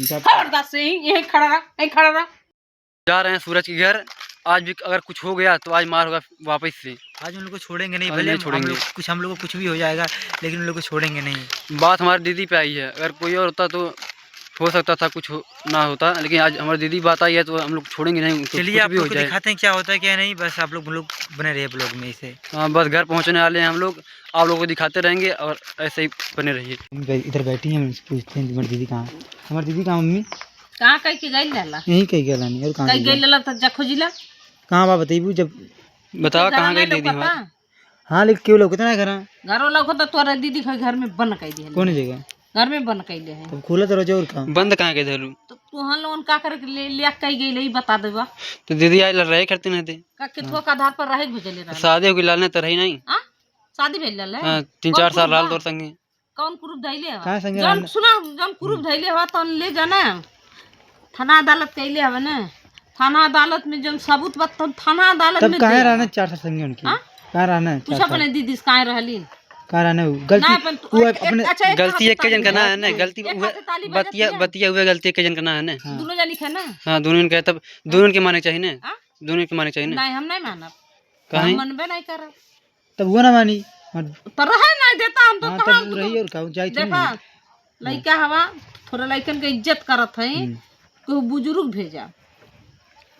खबरदार से यहीं खड़ा रहा, यहीं खड़ा रहा। जा रहे हैं सूरज के घर। आज भी अगर कुछ हो गया तो आज मार होगा वापस से। आज उन लोग को छोड़ेंगे नहीं, आज भले नहीं छोड़ेंगे। हम लोग को कुछ भी हो जाएगा, लेकिन उन लोग को छोड़ेंगे नहीं। बात हमारी दीदी पे आई है, अगर कोई और होता तो हो सकता था कुछ ना होता, लेकिन आज हमारी दीदी बात आई है तो हम लोग छोड़ेंगे नहीं। चलिए आप लोग को दिखाते हैं क्या होता है क्या नहीं, बस आप लोग बने रहिए ब्लॉग में इसे। हाँ बस घर पहुंचने वाले हैं हम लोग, आप लोगों को दिखाते रहेंगे और ऐसे ही बने रहिए। इधर बैठी हैं, पूछते हैं हमारी दीदी कहाँ, हमारी दीदी कहाँ मम्मी? कहाँ कहीं के गई लाला? यहीं कहीं गया लानी और कहीं गई लाला तो जखो जिला कहाँ बा बताइए जब बताओ कहाँ गई दीदी हमारी? हाँ लेकिन क्यों लोग कितना घर घरों लोग तो तोरा दीदी के घर में बन कई दिया, कौन जगह घर में बन कई दे है। तब खुला तो रोज और कहाँ बंद कहाँ के धरू? तो तू हम लोगन का कर ले कई गई ले बता देबा। तो दीदी आज रहे करते नहीं थे, का किथवा का आधार पर रहे भेजले रहा। शादी हो गई लाल ने तो रही नहीं। हां शादी भेजले है। हाँ 3-4 साल लाल तोर संगे कौन कुरूप धैले हवा? कहाँ संगे जन सुना जन कुरूप धैले हवा तो ले जाना थाना अदालत कैले हवा ना। थाना अदालत में जन सबूत बत थाना अदालत में तब कहाँ रहना 4 साल संगे उनकी? कहाँ रहना है? तू अपने दीदी से कहाँ रहली? कहाँ रहना गलती वो अपने गलती एक के जन करना है ना, गलती बतिया हुए गलती एक के जन करना है ना। दोनों जानी है ना। हाँ दोनों के, तब दोनों के माने चाहिए ना, दोनों के माने चाहिए ना। नहीं हम नहीं मानब, कहीं मनबे नहीं करब तब वो ना मानी तो रहे नहीं देता हम तो हाँ, कहाँ तब रही और कहूँ जाई थी देखा लड़का हवा थोड़ा लड़कन के इज्जत करत है कोई बुजुर्ग भेजा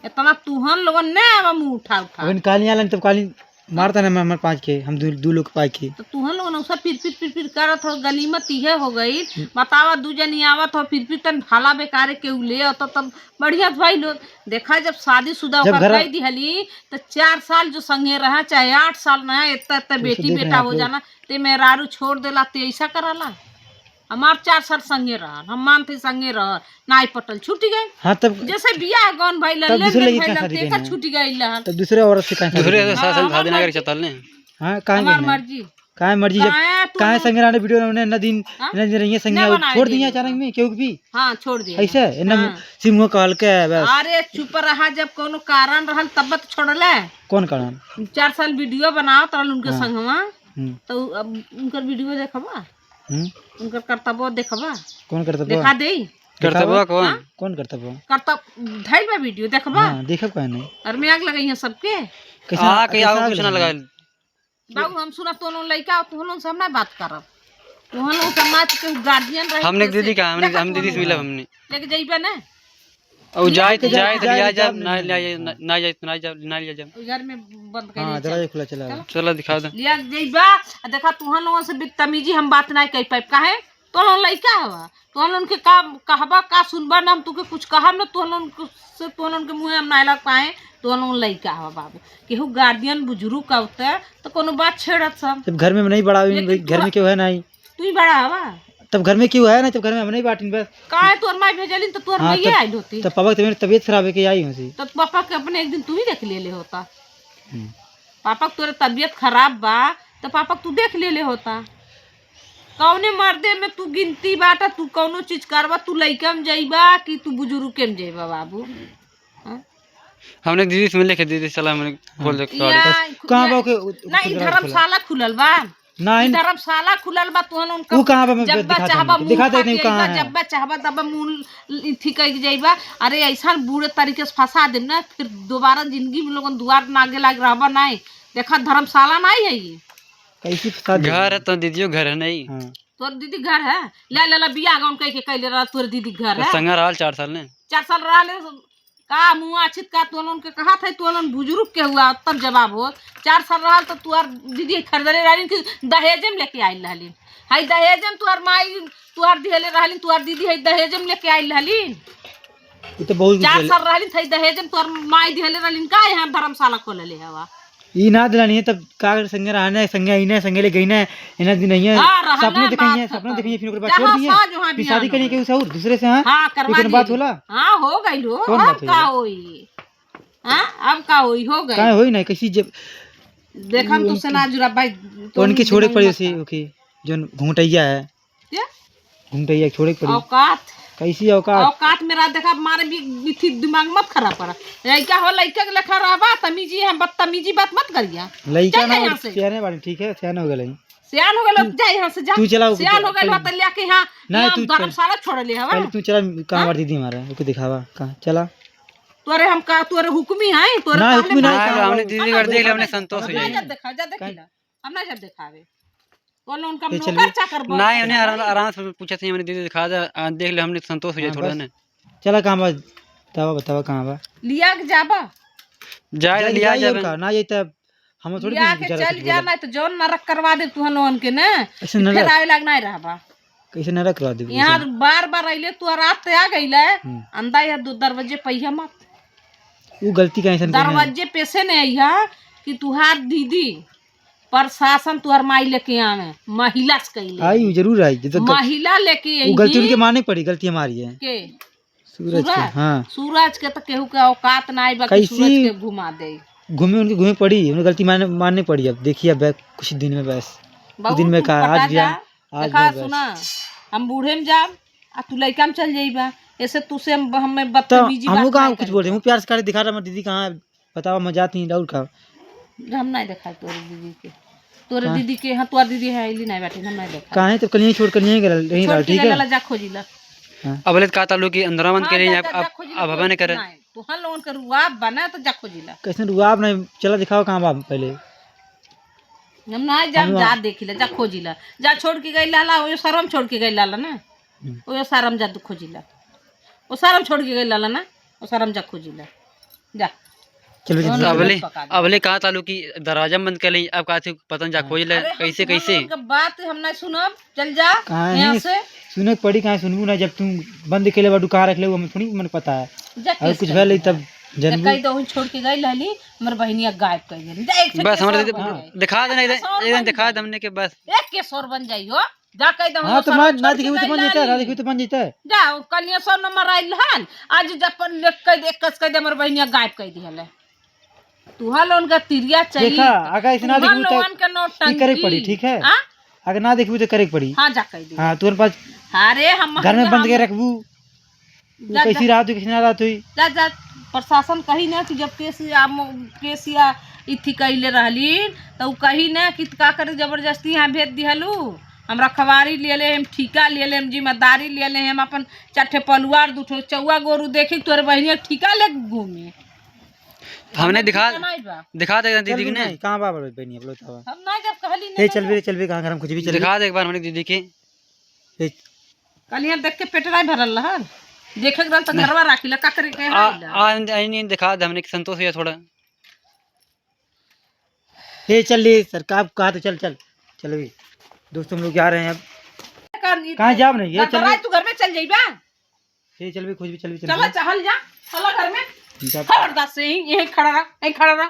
इतना तुहन लोगन ने आवा मुंह उठा अबन काली आलन तब काली मारता ना मर 5 के हम दो लोग पाई के तो तुहन लोगन उसा फिर करत हो गलीमत इहे हो गई। बतावा दू जनी आवत हो फिर तन भाला बेकारे के ले तो तब बढ़िया भाई लोग देखा जब शादीशुदा होकर गई दिहली तो 4 साल जो संगे रहा चाहे 8 साल ना इतना बेटी बेटा हो जाना ते मेहरारू छोड़ देला ते ऐसा कराला। हमार 4 साल संगे रहा, हम मानते संगे रह नाई पटल छूट गए। हाँ तब जैसे बियाह गौन भाई लल्ले छूट गई लहन तब दूसरे औरत से कहां दूसरे शादी ना कर चतल ने। हां कहां हमार मर्जी कहां मर्जी जब कहां संगे रहने वीडियो ने न दिन न रही संगे छोड़ दिया अचानक में क्यों भी। हां छोड़ दिया ऐसे न सिमो कहल के बस। अरे चुप रहा जब कोनो कारण रहल तब तो छोड़ले। कौन कारण? 4 साल वीडियो बनाओ तरल उनके संगवा तो अब उनकर वीडियो देखबा उनकर कर्तव्य देखबा। कौन कर्तव्य दिखा दे? कर्तव्य कौन कर्तव्य? कर्तव्य धैल बा वीडियो देखबा। हां देखब काहे नहीं? और में आग लगई है सबके आ के आग कुछ ना लगा बाबू हम सुना तोनो लइका तोनो से हम ना बात करब तोनो समाज के गार्जियन रहे। हमने दीदी का हम दीदी से मिला हमने लेके जाइबे ना और जाए तो लिया जा ना लिया जा घर में बंद कर। हां दरवाजा खुला चला चलो दिखा दे लिया जाइबा। देखा तुहन लोगन से बदतमीजी हम बात नहीं कह पाइब काहे तोहन लइका हवा तोहन उनके का कहबा का सुनबा ना हम तुके कुछ कहब ना तोहन से तोहन के मुंह हम नहीं लग पाए तोहन लइका हवा बाबू केहू गार्जियन बुजुर्ग का होता तो कोनो बात छेड़त सब। जब घर में नहीं बड़ा घर में क्यों है नहीं तू ही बड़ा हवा तब घर में क्यों है ना जब घर में हम नहीं बाटिन बस काहे तोर माई भेजली तो तोर माई आई होती तब पापा की तबीयत खराब है के आई होती तो पापा के अपने एक दिन तू ही देख ले होता। पापा के तोरे तबीयत खराब बा तो पापा तू देख ले होता। कौने मर्दे में तू गिनती बाटा तू कौनो चीज करबा तू लइका में जाइबा कि तू बुजुर्ग के में जाइबा बाबू। हमने दीदी से मिले के दीदी सलाम मैंने बोल दे कहां बा के नहीं धर्मशाला खुलल बा नहीं धर्मशाला खुलल बा तोहन उनका वो कहां बा जब चाहबा दिखा दे नहीं कहां है जब चाहबा तब मूल इथी कह जाइबा। अरे ऐसा बूढ़े तरीके से फंसा देम ना फिर दोबारा जिंदगी में लोगन दुआर नागे लाग रहबा नहीं। देखा धर्मशाला नहीं है ये कैसी घर है तो दीदियों घर है नहीं। तोर दीदी घर है ले ले बियाह गाउन कह के कहले रहा तोर दीदी घर है संगा रहल 4 साल ने 4 साल रहले का मुँह आछित का तोलन के कहा था तोलन बुजुर्ग के हुआ तब जवाब हो 4 साल रहल तो तुआर दीदी खरीदले रहलिन कि दहेजम लेके आइल रहलिन हाई दहेजम तुआर माई तुआर दिहले रहलिन तुआर दीदी हाई दहेजम लेके आइल रहलिन तो बहुत 4 साल रहलिन थई दहेजम तुआर माई दिहले रहलिन का यहाँ धर्मशाला खोलले हवा ई ना दिलानी है तब का संगे रहने संगे इने संगे ले गईने इना दिन नहीं है सपने देखेंगे फिर ओकर बाद छोड़ दिए फिर शादी करने के उस और दूसरे से हां करवा बात होला। हां हो गई हो अब का होई हां अब का होई हो गई का होई नहीं कैसी जब देखम तू से ना जुरा भाई तो उनकी छोड़े पड़ी से ओके जोन घूंटैया है क्या घूंटैया छोड़े पड़ी औकात कैसी औकात मेरा देखा मारे भी थी दिमाग मत खराब करा लइका हो लइका के लेखा रहबा तमीजी हम बदतमीजी बात मत करिया लइका ना सियाने बाड़ी ठीक है सियाने हो गेलै सियान हो गए जा यहाँ से जा तू चला सियान हो गए तो लेके यहाँ नहीं तू धर्मशाला छोड़ ले हवा पहले तू चला कहाँ हमारी दीदी हमारा उसको दिखावा कहाँ चला तोरे हम का तोरे हुक्मी है तोरे ना हुक्मी ना हमने दीदी कर देख लिया हमने संतोष हो जाए जब देखा जा देखिला हम ना जब दिखावे कौन उनका नौकर चाकर बन नहीं हमने आराम से पूछा था हमने दीदी दिखा देख लिया हमने संतोष हो जाए थोड़ा ना चला कहाँ बा बतावा कहाँ बा लिया के जाबा जाए लिया जाए का ना ये तब हम थोड़ी लिया के चल जा ना तो जौन नरक करवा दे तू लोगन के ना फिर आवे लाग नहीं रहबा कैसे नरक करवा दे यहाँ बार बार अइले तू रात ते आ गइले अंदा या दो दरवाजे पहिया मत वो गलती का इंसान दरवाजे पे से नहीं आइया कि तुहार दीदी प्रशासन तुहार माई लेके आवे महिला से कइले आई जरूर आई तो महिला लेके आई वो गलती उनके माननी पड़ी गलती हमारी है के सूरज के हाँ सूरज के तो केहू के औकात ना आई बाकी सूरज के घुमा दे घूमे पड़ी उन्हें गलती माननी पड़ी अब देखिए अब कुछ दिन में बस कुछ दिन में कहा आज देखा सुना हम बूढ़े में जा आ तू लड़का में चल जाइबा ऐसे तू से हमें बदतमीजी हम लोग कहाँ कुछ बोल रहे हैं प्यार से दिखा रहा दीदी कहाँ बताओ मजाक नहीं डाउट का हम नहीं देखा तोरे दीदी के हाँ तोर दीदी है इली नहीं बैठे हम नहीं देखा कहाँ है तो कल यहीं छोड़ कर यहीं रहा ठीक है जा खोजिला अब ले का तालु की अंदर मन करे अब हवा ने करे तो हम लोगन के रुआब बना तो जा खोजिला कैसे रुआब नहीं चला दिखाओ कहाँ बा पहले हम ना जा देखिला जा खोजिला जा छोड़ के गई लाला वो शरम छोड़ के गई लाला ना वो शरम जा तू खोजिला वो शरम छोड़ के गई लाला ना वो शरम जा खोजिला जा अबले कहा तालु की दरवाजा बंद कर ली अब कहा पता जा खोज ले कैसे कैसे बात हम नहीं सुनब चल जा यहाँ से सुने पड़ी कहाँ सुनबू ना जब तुम बंद के लिए बाडू कहाँ रख ले हमें थोड़ी मन पता है और कुछ भले तब कई दो छोड़ के गई लाली हमर बहनिया गायब कर गई बस हमारे दिखा देना एकदम दिखा दे हमने के बस एक के सोर बन जाई हो जा कह दो हां तो ना दिखी तो बन जाता है ना दिखी तो बन जाता है जा कनिया 100 नंबर आइल हन आज जपन लिख के एक कस के हमर बहनिया गायब कर दी हले तू हाल उनका तिरिया चाहिए देखा अगर इतना देखू तो करे पड़ी ठीक है अगर ना देखू तो करे पड़ी हां जा कह दी हां तोर पास अरे हम घर में बंद के रखबू कैसी रात हुई कैसी ना रात हुई जा जा प्रशासन कही ना कि जब केसिया इथी कैले रहली तो कही ना कि का करे जबरदस्ती यहाँ भेज दिहलू हम रखवारी ले ले हम ठीका ले ले हम जिम्मेदारी ले ले हम अपन चाठे पलुआर दूठो चौवा गोरू देखी तोरे बहनिया ठीका ले घूमे हमने दिखा दे दीदी की नहीं कहां बा बहनी बोलो तो हम ना जब कहली नहीं चल भी कहां घर में कुछ भी चल दिखा दे एक बार हमने दीदी के कलिया देख के पेटराई भरल रहल देखे के तो घरवा राखिला का करे के आ नहीं दिखा दे हमने संतोष हुआ थोड़ा हे चल ले सरकार कहा तो चल भी दोस्तों हम लोग जा रहे हैं अब कहां जाब नहीं ये चल तू घर में चल जाइबा हे चल भी कुछ भी चल चल जा चला घर में खबरदार से यहीं खड़ा रहा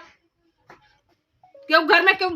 क्यों घर में क्यों